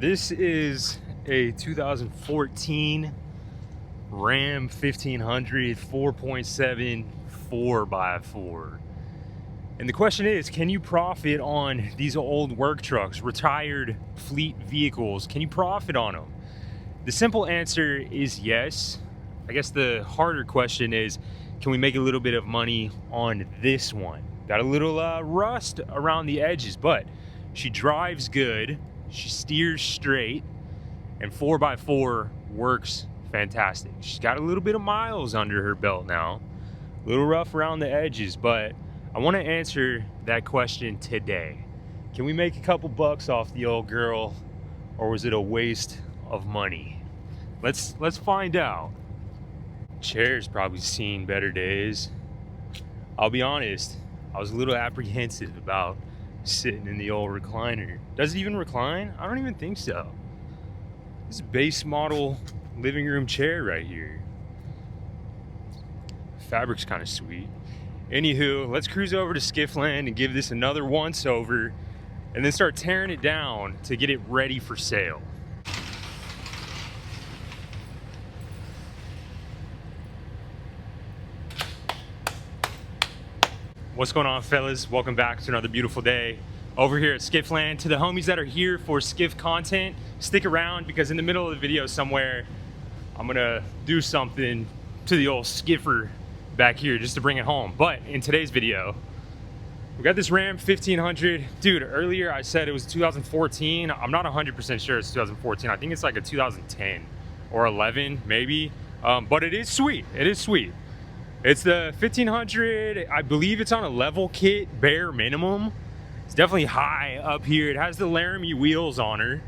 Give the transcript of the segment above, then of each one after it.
This is a 2014 Ram 1500 4.7 4x4. And the question is, can you profit on these old work trucks, retired fleet vehicles? Can you profit on them? The simple answer is yes. I guess the harder question is, can we make a little bit of money on this one? Got a little rust around the edges, but she drives good, she steers straight, and 4x4 works fantastic. She's got a little bit of miles under her belt now, a little rough around the edges, but I want to answer that question today. Can we make a couple bucks off the old girl, or was it a waste of money? Let's find out. Chair's probably seen better days. I'll be honest, I was a little apprehensive about sitting in the old recliner. Does it even recline? I don't even think so. This is a base model living room chair right here. Fabric's kind of sweet. Anywho, let's cruise over to Skiff Land and give this another once over, and then start tearing it down to get it ready for sale. What's going on, fellas? Welcome back to another beautiful day over here at Skiff Land. To the homies that are here for Skiff content, stick around, because in the middle of the video somewhere, I'm gonna do something to the old skiffer back here just to bring it home. But in today's video, we got this Ram 1500. Dude, earlier I said it was 2014. I'm not 100% sure it's 2014. I think it's like a 2010 or 11 maybe. But it is sweet. It is sweet. It's the 1500. I believe it's on a level kit, bare minimum. It's definitely high up here. It has the Laramie wheels on her.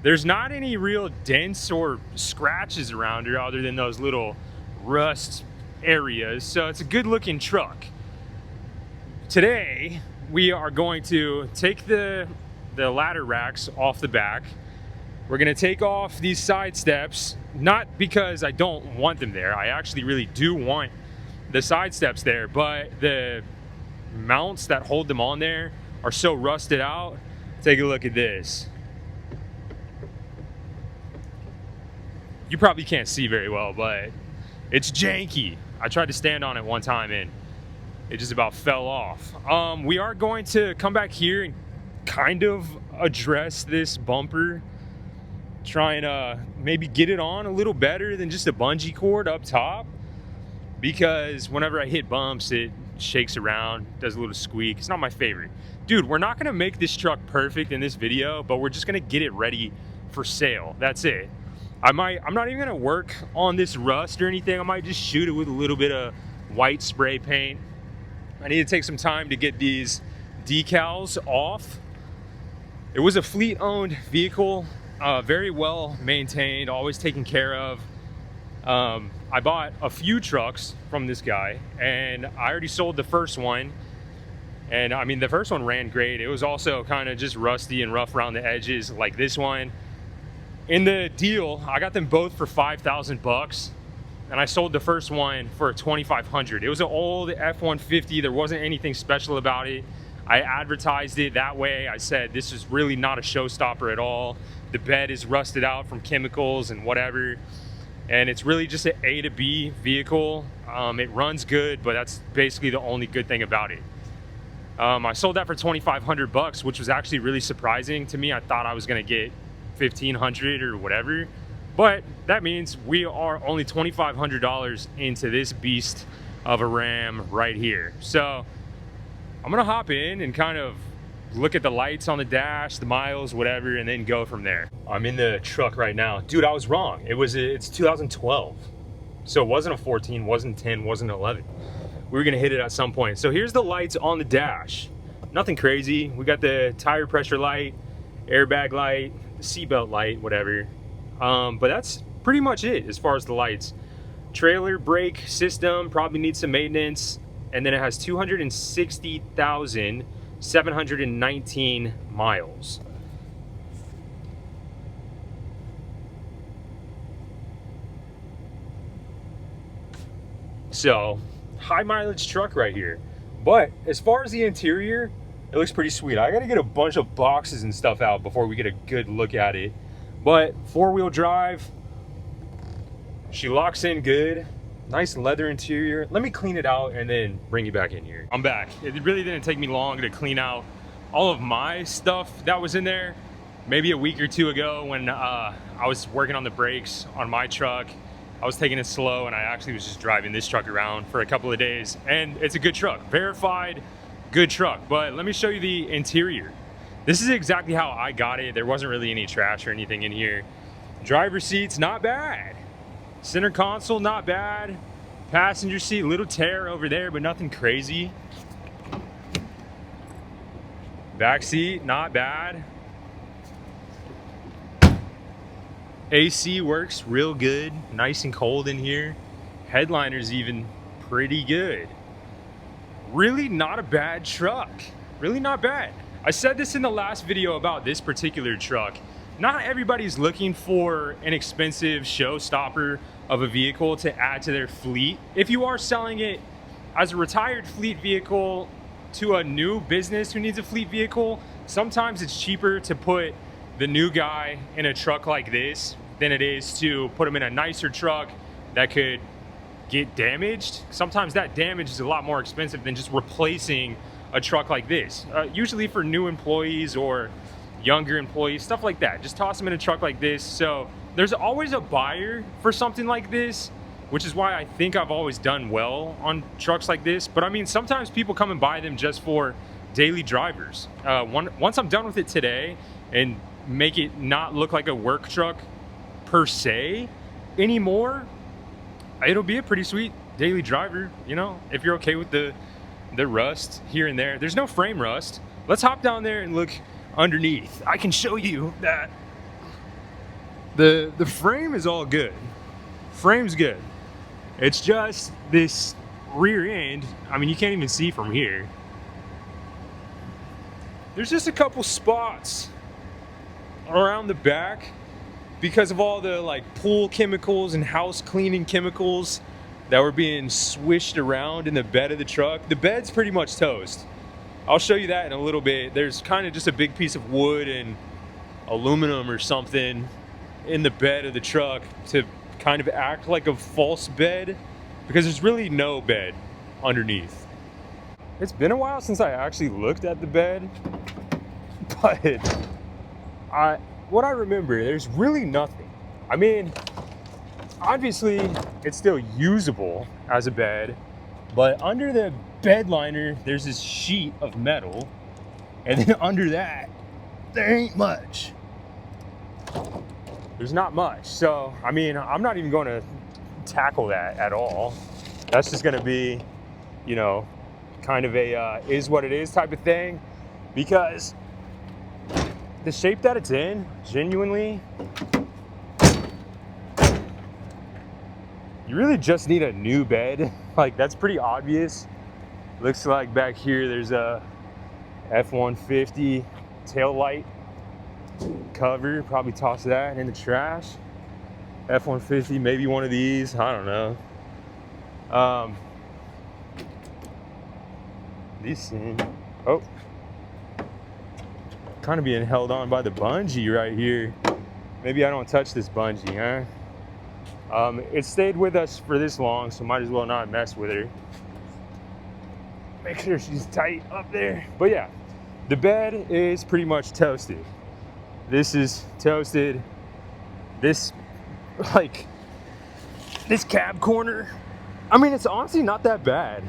There's not any real dents or scratches around her other than those little rust areas. So it's a good looking truck. Today, we are going to take the ladder racks off the back. We're gonna take off these side steps, not because I don't want them there. I actually really do want the side steps there, but the mounts that hold them on there are so rusted out. Take a look at this. You probably can't see very well, but it's janky. I tried to stand on it one time and it just about fell off. We are going to come back here and kind of address this bumper, try and maybe get it on a little better than just a bungee cord up top, because whenever I hit bumps, it shakes around, does a little squeak. It's not my favorite. Dude, we're not gonna make this truck perfect in this video, but we're just gonna get it ready for sale. That's it. I'm not even gonna work on this rust or anything. I might just shoot it with a little bit of white spray paint. I need to take some time to get these decals off. It was a fleet-owned vehicle, very well maintained, always taken care of. I bought a few trucks from this guy, and I already sold the first one. And I mean, the first one ran great. It was also kind of just rusty and rough around the edges like this one. In the deal, I got them both for 5,000 bucks, and I sold the first one for 2,500. It was an old F-150. There wasn't anything special about it. I advertised it that way. I said, this is really not a showstopper at all. The bed is rusted out from chemicals and whatever. And it's really just an A to B vehicle. It runs good, but that's basically the only good thing about it. I sold that for 2,500 bucks, which was actually really surprising to me. I thought I was gonna get 1,500 or whatever, but that means we are only $2,500 into this beast of a Ram right here. So I'm gonna hop in and kind of look at the lights on the dash, the miles, whatever, and then go from there. I'm in the truck right now. Dude, I was wrong. It's 2012. So it wasn't a 14, wasn't 10, wasn't 11. We were gonna hit it at some point. So here's the lights on the dash. Nothing crazy. We got the tire pressure light, airbag light, seatbelt light, whatever. But that's pretty much it as far as the lights. Trailer brake system probably needs some maintenance. And then it has 260,719 miles. So high mileage truck right here. But as far as the interior, It looks pretty sweet. I gotta get a bunch of boxes and stuff out before we get a good look at it. But 4-wheel drive, she locks in good. Nice leather interior. Let me clean it out and then bring you back in here. I'm back. It really didn't take me long to clean out all of my stuff that was in there. Maybe a week or two ago when I was working on the brakes on my truck, I was taking it slow and I actually was just driving this truck around for a couple of days, and it's a good truck, verified good truck. But let me show you the interior. This is exactly how I got it. There wasn't really any trash or anything in here. Driver seats, not bad. Center console, not bad. Passenger seat, little tear over there, but nothing crazy. Back seat, not bad. AC works real good, nice and cold in here. Headliner's even pretty good. Really not a bad truck, really not bad. I said this in the last video about this particular truck. Not everybody's looking for an expensive showstopper of a vehicle to add to their fleet. If you are selling it as a retired fleet vehicle to a new business who needs a fleet vehicle, sometimes it's cheaper to put the new guy in a truck like this than it is to put him in a nicer truck that could get damaged. Sometimes that damage is a lot more expensive than just replacing a truck like this. Usually for new employees or younger employees, stuff like that. Just toss them in a truck like this. So there's always a buyer for something like this, which is why I think I've always done well on trucks like this. But I mean, sometimes people come and buy them just for daily drivers. Once I'm done with it today and make it not look like a work truck per se anymore, it'll be a pretty sweet daily driver, you know, if you're okay with the rust here and there. There's no frame rust. Let's hop down there and look underneath. I can show you that the frame is all good. Frame's good. It's just this rear end. I mean, you can't even see from here. There's just a couple spots around the back because of all the like pool chemicals and house cleaning chemicals that were being swished around in the bed of the truck. The bed's pretty much toast. I'll show you that in a little bit. There's kind of just a big piece of wood and aluminum or something in the bed of the truck to kind of act like a false bed because there's really no bed underneath. It's been a while since I actually looked at the bed, but what I remember, there's really nothing. I mean, obviously it's still usable as a bed, but under the bed liner there's this sheet of metal, and then under that there ain't much. There's not much. So I mean, I'm not even going to tackle that at all. That's just going to be, you know, kind of a is what it is type of thing, because the shape that it's in, genuinely, you really just need a new bed. Like, that's pretty obvious. Looks like back here there's a F-150 tail light cover. Probably toss that in the trash. F-150, maybe one of these, I don't know. These things, oh, kind of being held on by the bungee right here. Maybe I don't touch this bungee, huh? It stayed with us for this long, so might as well not mess with her. Make sure she's tight up there. But yeah, the bed is pretty much toasted. This is toasted. This, like, this cab corner, I mean, it's honestly not that bad.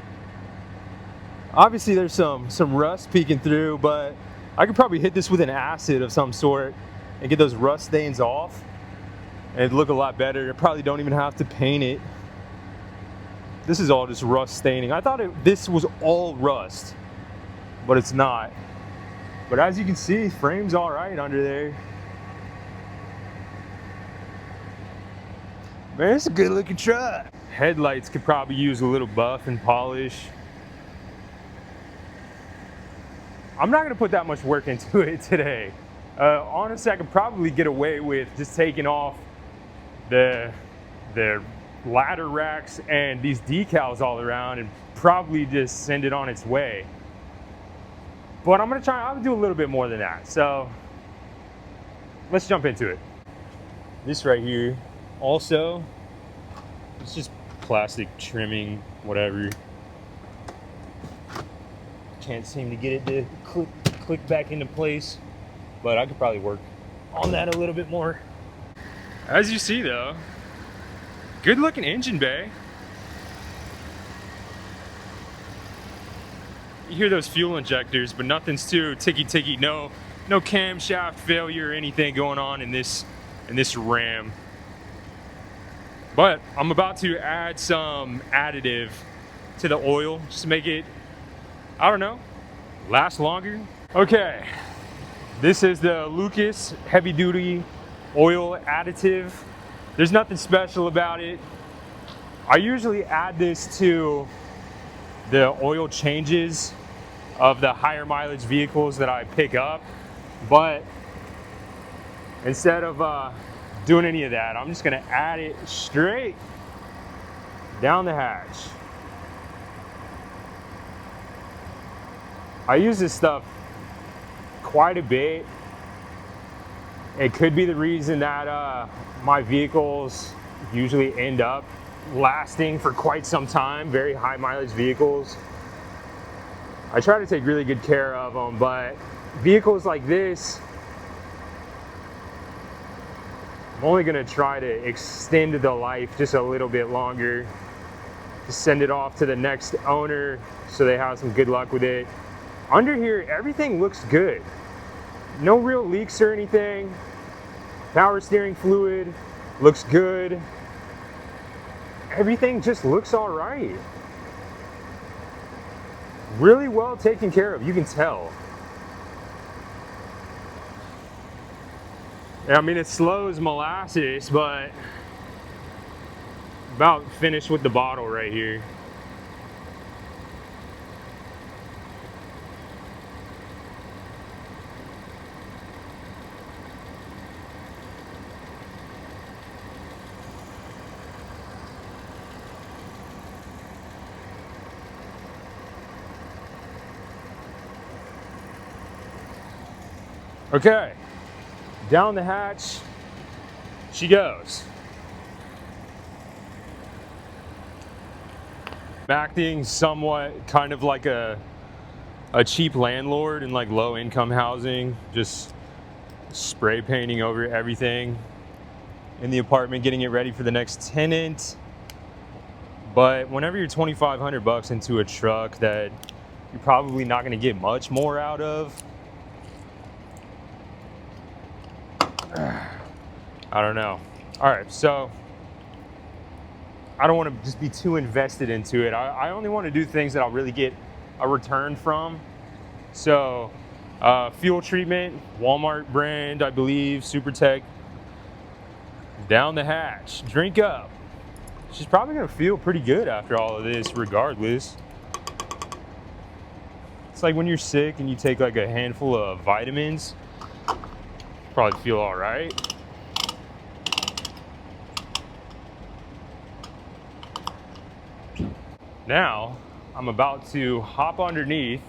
Obviously there's some rust peeking through, but I could probably hit this with an acid of some sort and get those rust stains off, and it'd look a lot better. I probably don't even have to paint it. This is all just rust staining. I thought this was all rust, but it's not. But as you can see, frame's all right under there. Man, it's a good looking truck. Headlights could probably use a little buff and polish. I'm not gonna put that much work into it today. Honestly, I could probably get away with just taking off the ladder racks and these decals all around and probably just send it on its way. But I'll do a little bit more than that. So let's jump into it. This right here, also, it's just plastic trimming, whatever. Can't seem to get it to click back into place, but I could probably work on that a little bit more. As you see though, good looking engine bay. You hear those fuel injectors, but nothing's too ticky, no camshaft failure or anything going on in this Ram. But I'm about to add some additive to the oil just to make it, I don't know, last longer. Okay, this is the Lucas heavy duty oil additive. There's nothing special about it. I usually add this to the oil changes of the higher mileage vehicles that I pick up, but instead of doing any of that, I'm just gonna add it straight down the hatch. I use this stuff quite a bit. It could be the reason that my vehicles usually end up lasting for quite some time, very high mileage vehicles. I try to take really good care of them, but vehicles like this, I'm only gonna try to extend the life just a little bit longer. Just send it off to the next owner so they have some good luck with it. Under here, everything looks good. No real leaks or anything. Power steering fluid looks good. Everything just looks all right. Really well taken care of, you can tell. I mean, it's slow as molasses, but about finished with the bottle right here. Okay, down the hatch she goes. Acting somewhat kind of like a cheap landlord in like low income housing, just spray painting over everything in the apartment, getting it ready for the next tenant. But whenever you're 2,500 bucks into a truck that you're probably not going to get much more out of, I don't know. All right, so I don't want to just be too invested into it. I only want to do things that I'll really get a return from. So fuel treatment, Walmart brand, I believe, SuperTech. Down the hatch, drink up. She's probably gonna feel pretty good after all of this regardless. It's like when you're sick and you take like a handful of vitamins, probably feel all right. Now, I'm about to hop underneath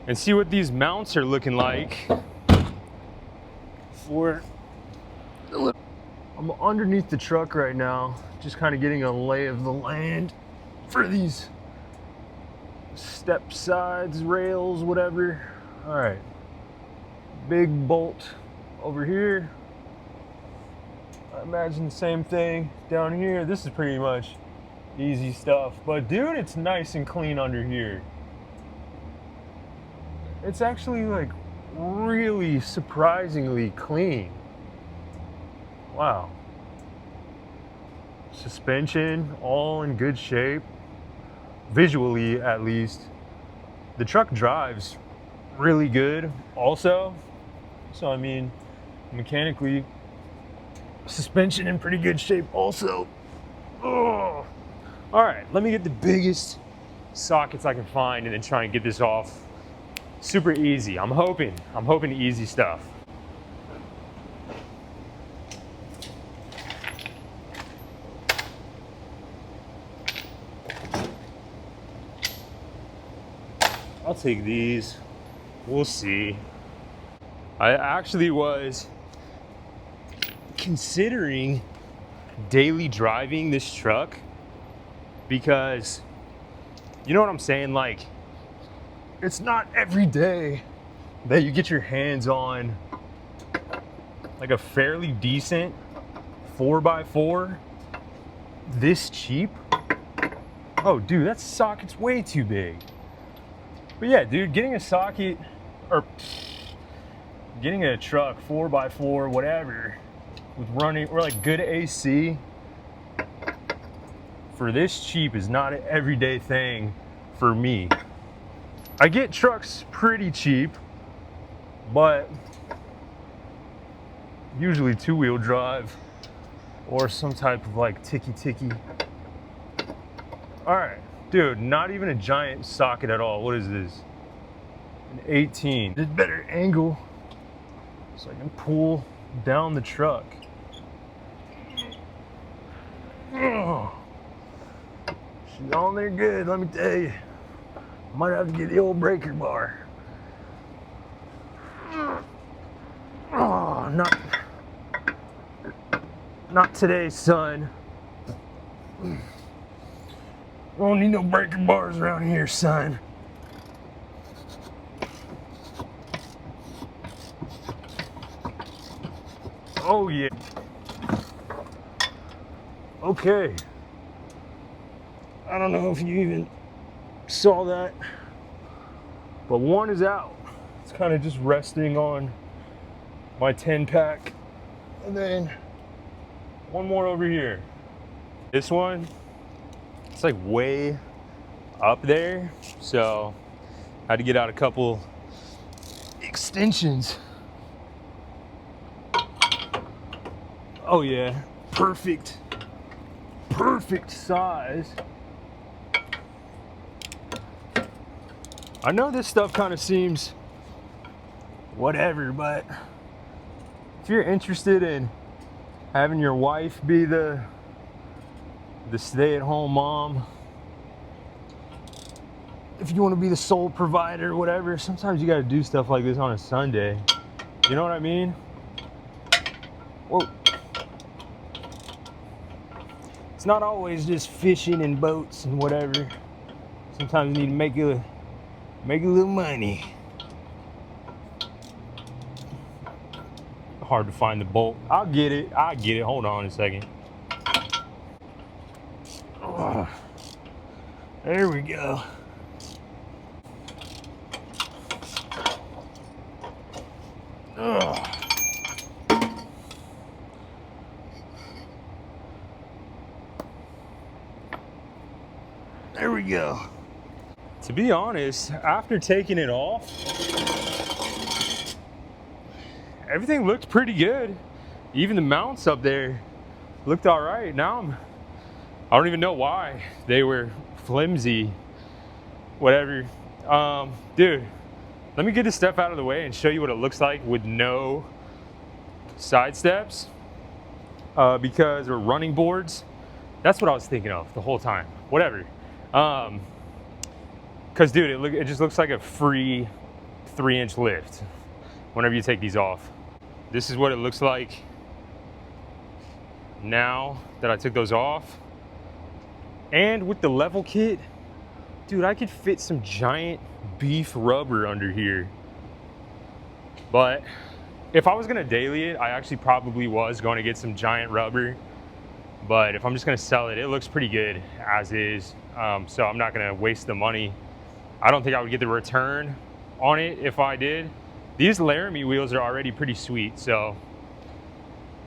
and see what these mounts are looking like for. I'm underneath the truck right now, just kind of getting a lay of the land for these step sides, rails, whatever. All right, big bolt over here. I imagine the same thing down here. This is pretty much easy stuff, but dude, it's nice and clean under here. It's actually like really surprisingly clean. Wow. Suspension all in good shape, visually at least. The truck drives really good also, so I mean, mechanically, suspension in pretty good shape also. Oh. All right, let me get the biggest sockets I can find and then try and get this off super easy. I'm hoping easy stuff. I'll take these. We'll see. I actually was considering daily driving this truck because, you know what I'm saying? Like, it's not every day that you get your hands on like a fairly decent 4x4 this cheap. Oh, dude, that socket's way too big. But yeah, dude, getting a socket or getting a truck 4x4, whatever, with running or like good AC for this cheap is not an everyday thing for me. I get trucks pretty cheap, but usually 2-wheel drive or some type of like ticky. All right, dude, not even a giant socket at all. What is this? An 18. Did better angle so I can pull down the truck. Oh, she's on there good, let me tell you. Might have to get the old breaker bar. Oh, not today, son. Don't need no breaker bars around here, son. Oh yeah. Okay. I don't know if you even saw that, but one is out. It's kind of just resting on my 10-pack, and then one more over here. This one, it's like way up there, so I had to get out a couple extensions. Oh yeah, perfect size. I know this stuff kind of seems whatever, but if you're interested in having your wife be the stay-at-home mom, if you want to be the sole provider or whatever, sometimes you got to do stuff like this on a Sunday. You know what I mean? Whoa. It's not always just fishing and boats and whatever. Sometimes you need to make a little money. Hard to find the bolt. I'll get it. Hold on a second. Oh, there we go. Ugh. There we go. To be honest, after taking it off, everything looked pretty good. Even the mounts up there looked all right. Now I don't even know why they were flimsy, whatever. Dude, let me get this stuff out of the way and show you what it looks like with no side steps, because we're running boards. That's what I was thinking of the whole time. Whatever. Cause dude, it just looks like a free 3-inch lift whenever you take these off. This is what it looks like now that I took those off. And with the level kit, dude, I could fit some giant beef rubber under here. But if I was gonna daily it, I actually probably was going to get some giant rubber. But if I'm just gonna sell it, it looks pretty good as is. So I'm not gonna waste the money. I don't think I would get the return on it if I did. These Laramie wheels are already pretty sweet. So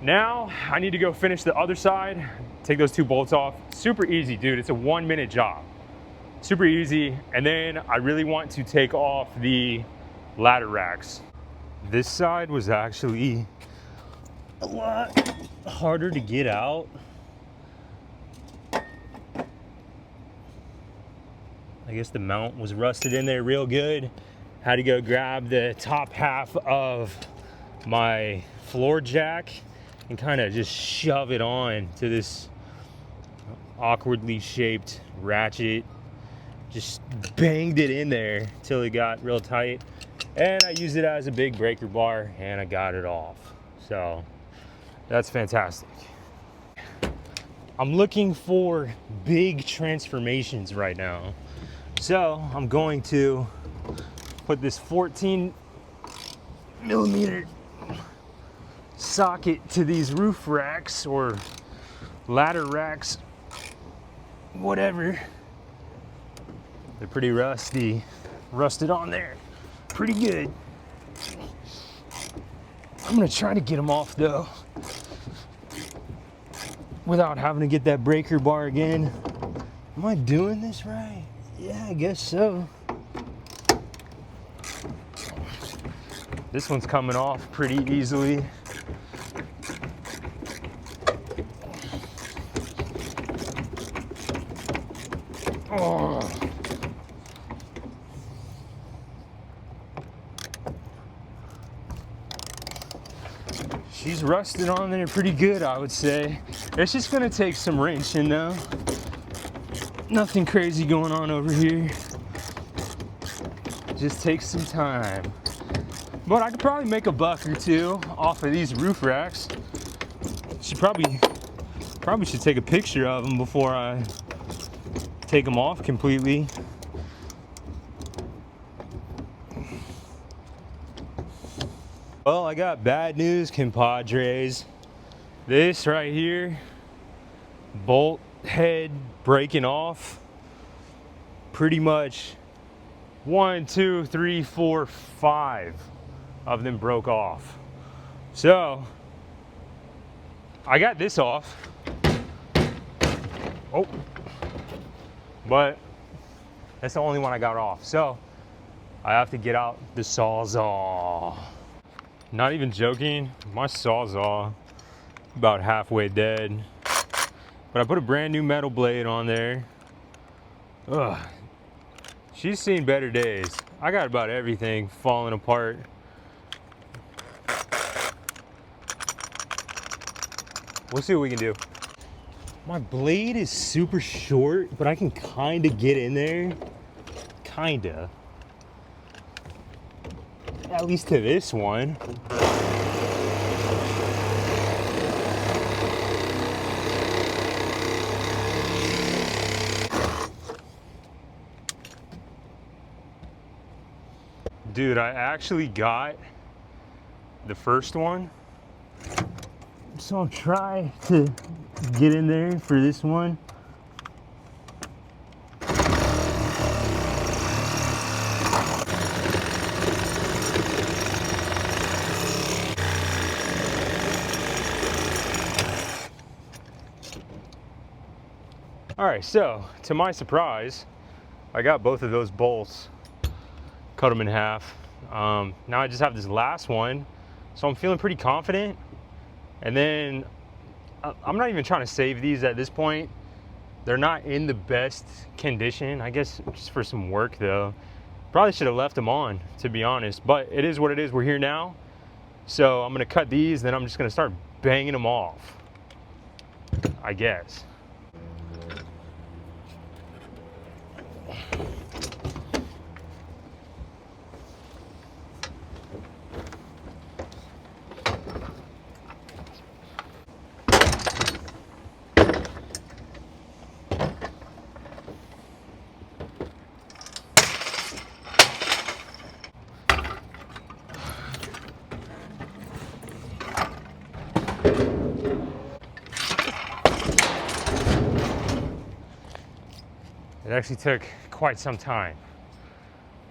now I need to go finish the other side, take those 2 bolts off. Super easy, dude. It's a 1-minute job. Super easy. And then I really want to take off the ladder racks. This side was actually a lot harder to get out. I guess the mount was rusted in there real good. Had to go grab the top half of my floor jack and kind of just shove it on to this awkwardly shaped ratchet. Just banged it in there till it got real tight. and I used it as a big breaker bar and I got it off. So that's fantastic. I'm looking for big transformations right now. So I'm going to put this 14 millimeter socket to these roof racks or ladder racks, whatever. They're pretty rusted on there, pretty good. I'm gonna try to get them off though, without having to get that breaker bar again. Am I doing this right? Yeah, I guess so. This one's coming off pretty easily. Oh. She's rusted on there pretty good, I would say. It's just gonna take some wrenching though. Nothing crazy going on over here. Just takes some time. But I could probably make a buck or two off of these roof racks. Should probably should take a picture of them before I take them off completely. Well, I got bad news, compadres. This right here, bolt head breaking off. Pretty much 1, 2, 3, 4, 5 of them broke off. So I got this off. Oh, but that's the only one I got off. So I have to get out the Sawzall. Not even joking, my Sawzall about halfway dead. But I put a brand new metal blade on there. Ugh. She's seen better days. I got about everything falling apart. We'll see what we can do. My blade is super short, but I can kind of get in there. Kinda. At least to this one. Dude, I actually got the first one. So I'll try to get in there for this one. All right, so to my surprise, I got both of those bolts, cut them in half. Now I just have this last one, so I'm feeling pretty confident. And then I'm not even trying to save these at this point. They're not in the best condition. I guess just for some work though. Probably should have left them on, to be honest, but it is what it is. We're here now. So I'm gonna cut these, then I'm just gonna start banging them off, I guess. It actually took quite some time.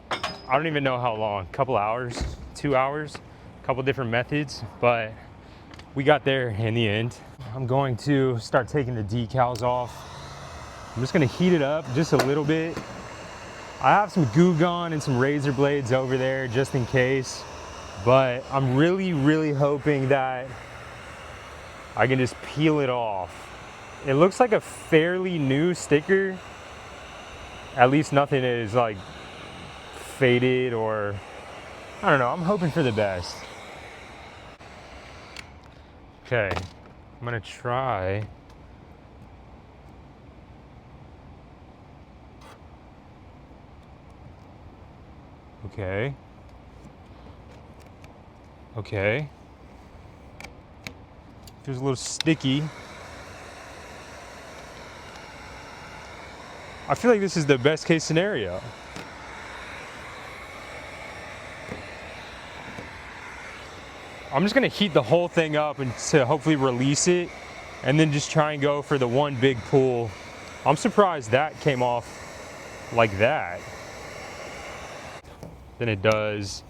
I don't even know how long, a couple hours, 2 hours, a couple different methods, but we got there in the end. I'm going to start taking the decals off. I'm just gonna heat it up just a little bit. I have some Goo Gone and some razor blades over there just in case, but I'm really hoping that I can just peel it off. It looks like a fairly new sticker. At least nothing is like faded or, I don't know, I'm hoping for the best. Okay, I'm gonna try. Okay. Okay. Feels a little sticky. I feel like this is the best case scenario. I'm just gonna heat the whole thing up and to hopefully release it, and then just try and go for the one big pull. I'm surprised that came off like that than it does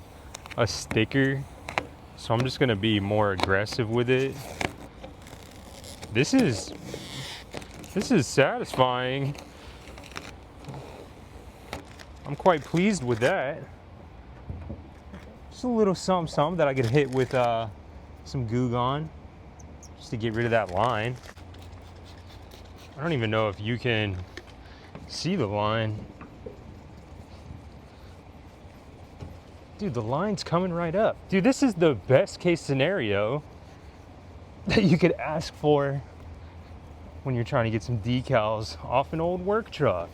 a sticker. So I'm just gonna be more aggressive with it. This is satisfying. I'm quite pleased with that. Just a little something that I could hit with some Goo Gone just to get rid of that line. I don't even know if you can see the line. Dude, the line's coming right up. Dude, this is the best case scenario that you could ask for when you're trying to get some decals off an old work truck.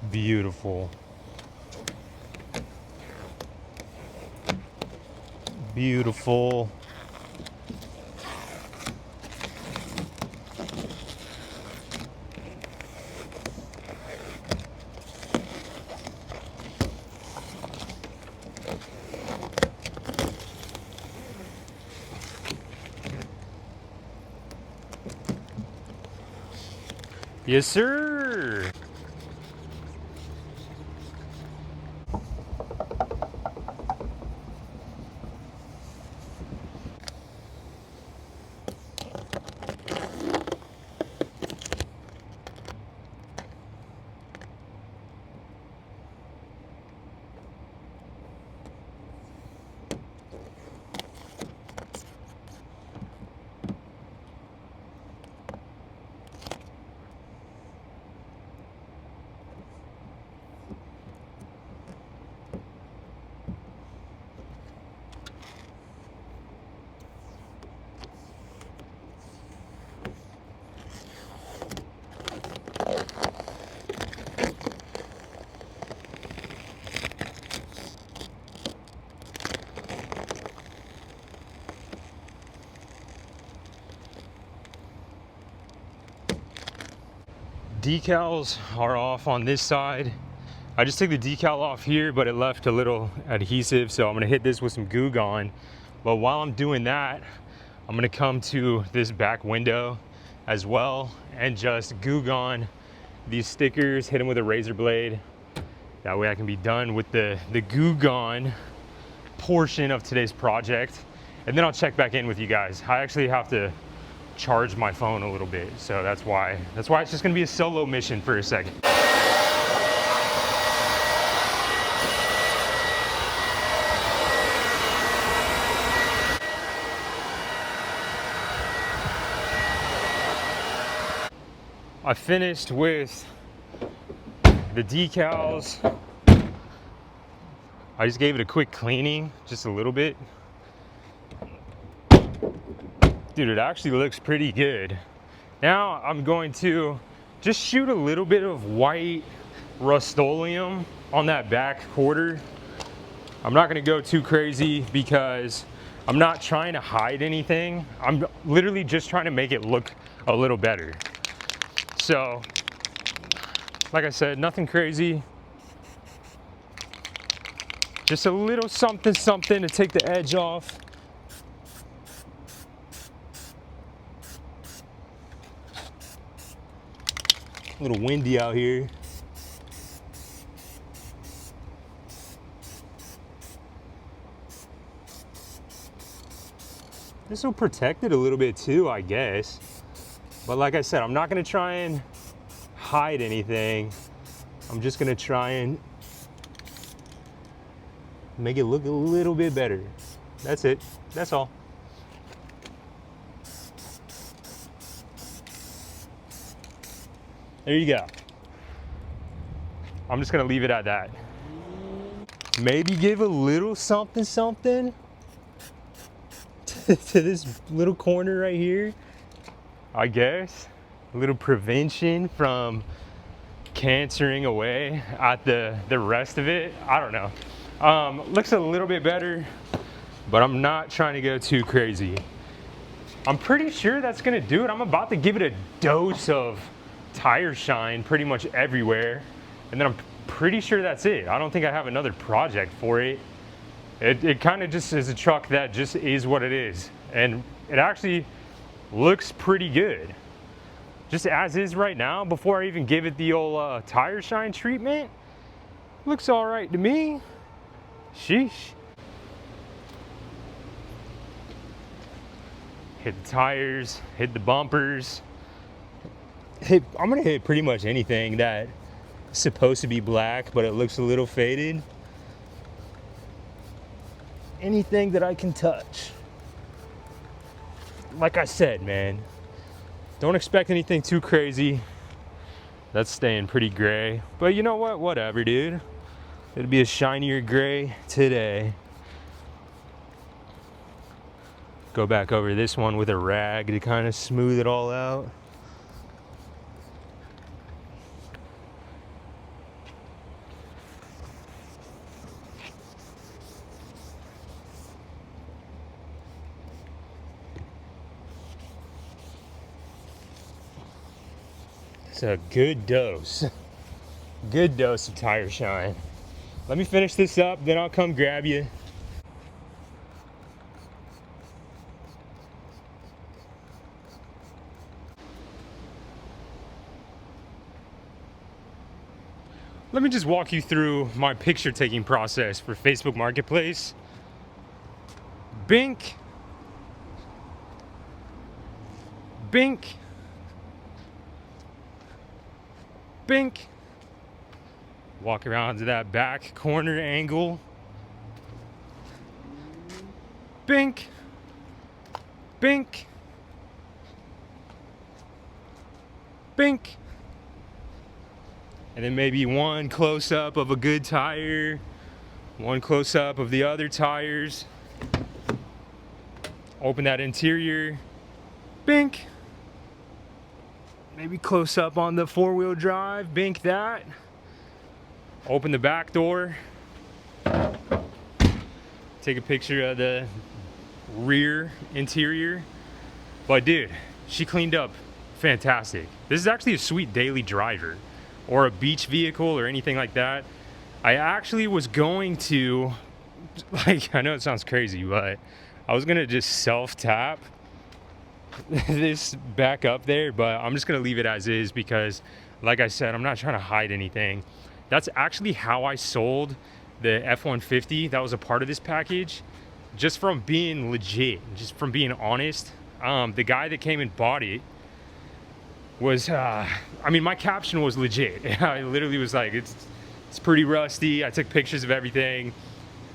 Beautiful. Beautiful. Yes, sir. Decals are off on this side. I just took the decal off here, but it left a little adhesive, so I'm gonna hit this with some Goo Gone. But while I'm doing that, I'm gonna come to this back window as well and just Goo Gone these stickers, hit them with a razor blade. That way I can be done with the Goo Gone portion of today's project. And then I'll check back in with you guys. I actually have to charge my phone a little bit, so that's why it's just gonna be a solo mission for a second. I finished with the decals. I just gave it a quick cleaning, just a little bit. Dude, it actually looks pretty good. Now I'm going to just shoot a little bit of white Rust-Oleum on that back quarter. I'm not gonna go too crazy because I'm not trying to hide anything. I'm literally just trying to make it look a little better. So, like I said, nothing crazy. Just a little something to take the edge off. A little windy out here. This will protect it a little bit too, I guess. But like I said, I'm not gonna try and hide anything. I'm just gonna try and make it look a little bit better. That's it, that's all. There you go. I'm just gonna leave it at that. Maybe give a little something something to this little corner right here, I guess. A little prevention from cancering away at the rest of it. I don't know. Looks a little bit better, but I'm not trying to go too crazy. I'm pretty sure that's gonna do it. I'm about to give it a dose of tire shine pretty much everywhere, and then I'm pretty sure that's it. I don't think I have another project for it. It kind of just is a truck that just is what it is, and it actually looks pretty good just as is right now. Before I even give it the old tire shine treatment, looks all right to me. Sheesh. Hit the tires, hit the bumpers. I'm gonna hit pretty much anything that's supposed to be black but it looks a little faded. Anything that I can touch. Like I said, man, don't expect anything too crazy. That's staying pretty gray, but you know what, whatever, dude. It'll be a shinier gray today. Go back over this one with a rag to kind of smooth it all out. It's a good dose of tire shine. Let me finish this up, then I'll come grab you. Let me just walk you through my picture taking process for Facebook Marketplace. Bink. Bink. Bink. Walk around to that back corner angle. Bink. Bink. Bink. And then maybe one close up of a good tire, one close up of the other tires. Open that interior. Bink. Maybe close up on the four-wheel drive, bink that. Open the back door. Take a picture of the rear interior. But dude, she cleaned up fantastic. This is actually a sweet daily driver or a beach vehicle or anything like that. I actually was going to, like, I know it sounds crazy, but I was gonna just self-tap this back up there, but I'm just gonna leave it as is because, like I said, I'm not trying to hide anything. That's actually how I sold the F-150 that was a part of this package, just from being legit, just from being honest. The guy that came and bought it was, I mean, my caption was legit. I literally was like, it's pretty rusty. I took pictures of everything,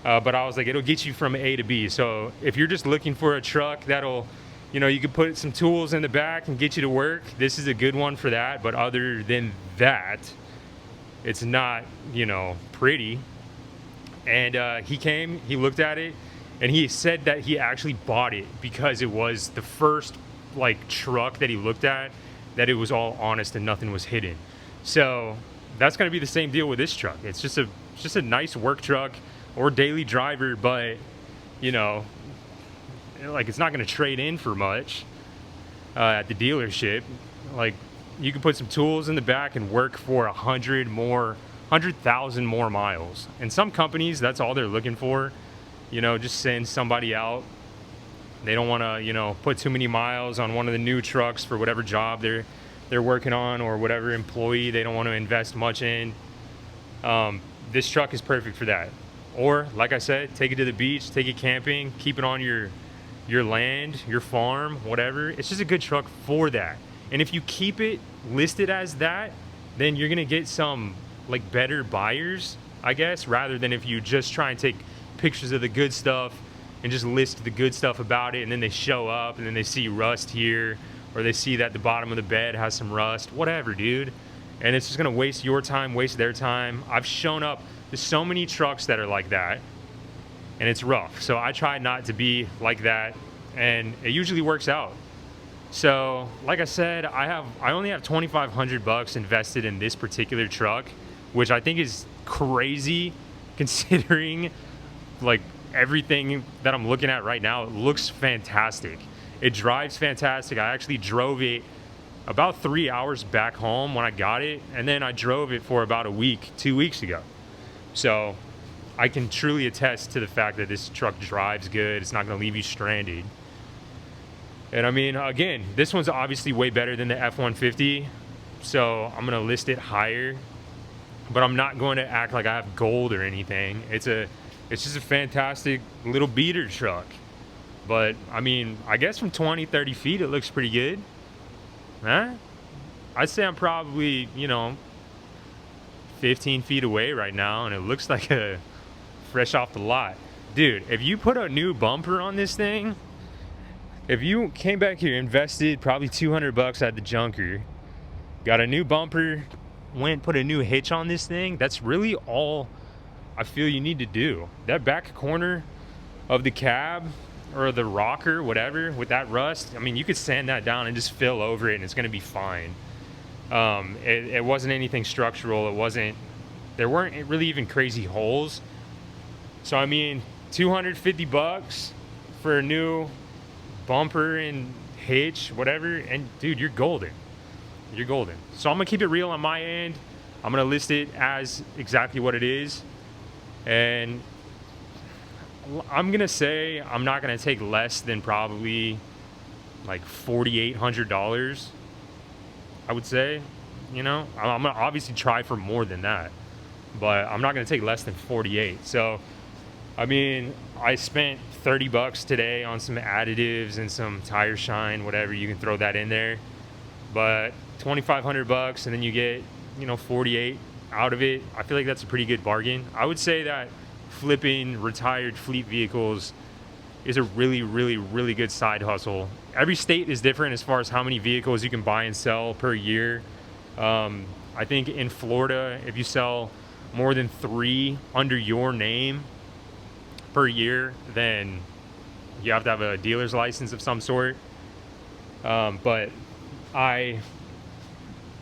but I was like, it'll get you from A to B. So if you're just looking for a truck that'll, you know, you could put some tools in the back and get you to work, this is a good one for that. But other than that, it's not, you know, pretty. And he came, he looked at it, and he said that he actually bought it because it was the first, like, truck that he looked at that it was all honest and nothing was hidden. So that's going to be the same deal with this truck. It's just a nice work truck or daily driver, but, you know, like, it's not going to trade in for much at the dealership. Like, you can put some tools in the back and work for 100,000 more miles. And some companies, that's all they're looking for. You know, just send somebody out. They don't want to, you know, put too many miles on one of the new trucks for whatever job they're working on, or whatever employee they don't want to invest much in. This truck is perfect for that. Or, like I said, take it to the beach, take it camping, keep it on your land, your farm, whatever. It's just a good truck for that. And if you keep it listed as that, then you're gonna get some, like, better buyers, I guess, rather than if you just try and take pictures of the good stuff and just list the good stuff about it, and then they show up and then they see rust here, or they see that the bottom of the bed has some rust, whatever, dude. and it's just gonna waste your time, waste their time. I've shown up to so many trucks that are like that, and it's rough. So I try not to be like that, and it usually works out. So like I said, I only have 2,500 bucks invested in this particular truck, which I think is crazy considering like everything that I'm looking at right now. It looks fantastic. It drives fantastic. I actually drove it about 3 hours back home when I got it, and then I drove it for about a week, 2 weeks ago. So I can truly attest to the fact that this truck drives good. It's not going to leave you stranded. And I mean, again, this one's obviously way better than the F-150, so I'm going to list it higher, but I'm not going to act like I have gold or anything. It's just a fantastic little beater truck. But I mean, I guess from 20, 30 feet, it looks pretty good. Huh? I'd say I'm probably, 15 feet away right now, and it looks like a fresh off the lot. Dude, if you put a new bumper on this thing, if you came back here, invested probably 200 bucks at the junker, got a new bumper, went put a new hitch on this thing, that's really all I feel you need to do. That back corner of the cab or the rocker, whatever, with that rust, I mean, you could sand that down and just fill over it and it's gonna be fine. It wasn't anything structural. There weren't really even crazy holes. So I mean, 250 bucks for a new bumper and hitch, whatever, and dude, you're golden. You're golden. So I'm gonna keep it real on my end. I'm gonna list it as exactly what it is, and I'm gonna say I'm not gonna take less than probably like $4,800. I would say, I'm gonna obviously try for more than that, but I'm not gonna take less than 48. So I mean, I spent 30 bucks today on some additives and some tire shine, whatever, you can throw that in there. But 2,500 bucks, and then you get, 48 out of it. I feel like that's a pretty good bargain. I would say that flipping retired fleet vehicles is a really, really, really good side hustle. Every state is different as far as how many vehicles you can buy and sell per year. I think in Florida, if you sell more than 3 under your name per year, then you have to have a dealer's license of some sort. But I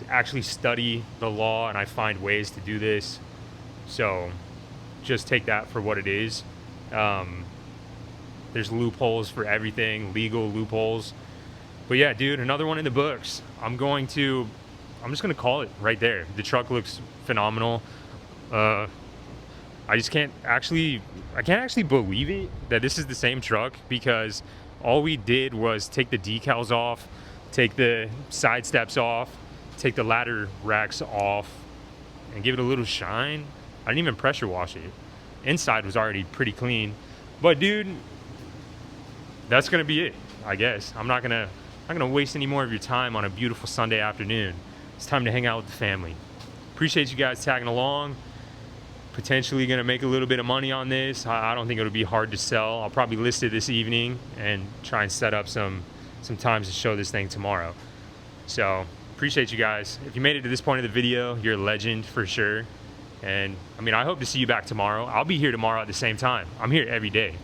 actually study the law and I find ways to do this, so just take that for what it is. There's loopholes for everything, legal loopholes. But yeah, dude, another one in the books. I'm just gonna call it right there. The truck looks phenomenal. I can't actually believe it that this is the same truck, because all we did was take the decals off, take the side steps off, take the ladder racks off, and give it a little shine. I didn't even pressure wash it. Inside was already pretty clean. But dude, that's gonna be it, I guess. I'm not gonna waste any more of your time on a beautiful Sunday afternoon. It's time to hang out with the family. Appreciate you guys tagging along. Potentially gonna make a little bit of money on this. I don't think it'll be hard to sell. I'll probably list it this evening and try and set up some times to show this thing tomorrow. So appreciate you guys. If you made it to this point of the video, you're a legend for sure. And I mean, I hope to see you back tomorrow. I'll be here tomorrow at the same time. I'm here every day.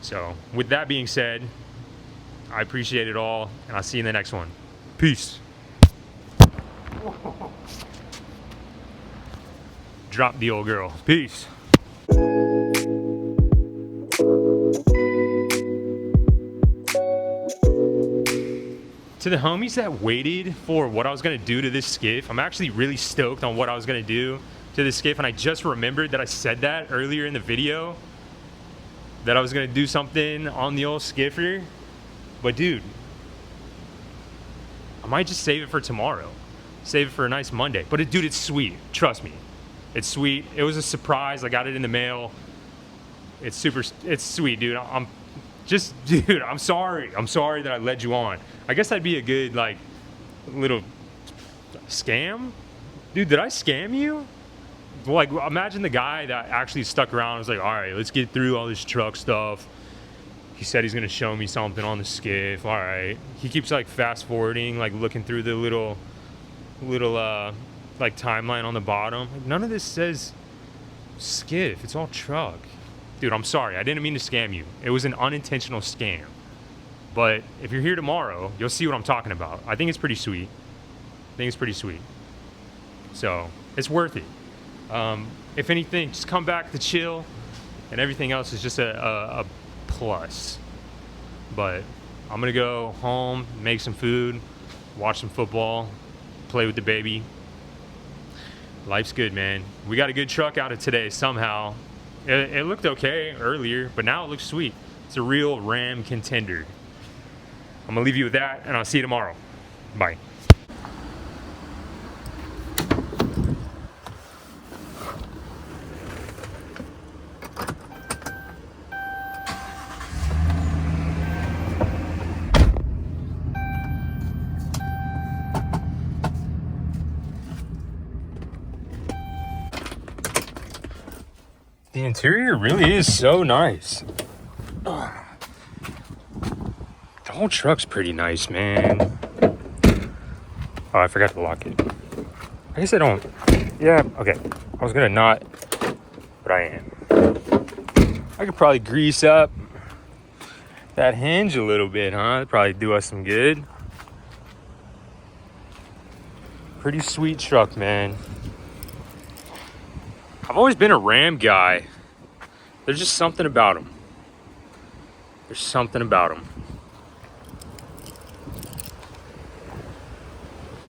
So with that being said, I appreciate it all, and I'll see you in the next one. Peace. Drop the old girl. Peace. To the homies that waited for what I was gonna do to this skiff, I'm actually really stoked on what I was gonna do to this skiff, and I just remembered that I said that earlier in the video, that I was gonna do something on the old skiffer. But dude, I might just save it for tomorrow. Save it for a nice Monday. But dude, it's sweet. Trust me. It's sweet. It was a surprise. I got it in the mail. It's sweet, dude. Dude, I'm sorry. I'm sorry that I led you on. I guess that'd be a good, like, little scam. Dude, did I scam you? Like, imagine the guy that actually stuck around and was like, all right, let's get through all this truck stuff. He said he's gonna show me something on the skiff. All right. He keeps like fast forwarding, like looking through the little little like timeline on the bottom. Like, none of this says Skiff. It's all truck. Dude, I'm sorry. I didn't mean to scam you. It was an unintentional scam. But if you're here tomorrow, you'll see what I'm talking about. I think it's pretty sweet. So it's worth it. If anything, just come back to chill, and everything else is just a plus. But I'm gonna go home, make some food, watch some football, play with the baby. Life's good, man. We got a good truck out of today somehow. It looked okay earlier, but now it looks sweet. It's a real Ram contender. I'm gonna leave you with that, and I'll see you tomorrow. Bye. The interior really is so nice. The whole truck's pretty nice, man. Oh, I forgot to lock it. I guess I don't. Yeah, okay. I was gonna not, but I am. I could probably grease up that hinge a little bit, huh? That'd probably do us some good. Pretty sweet truck, man. I've always been a Ram guy. There's just something about them. There's something about them.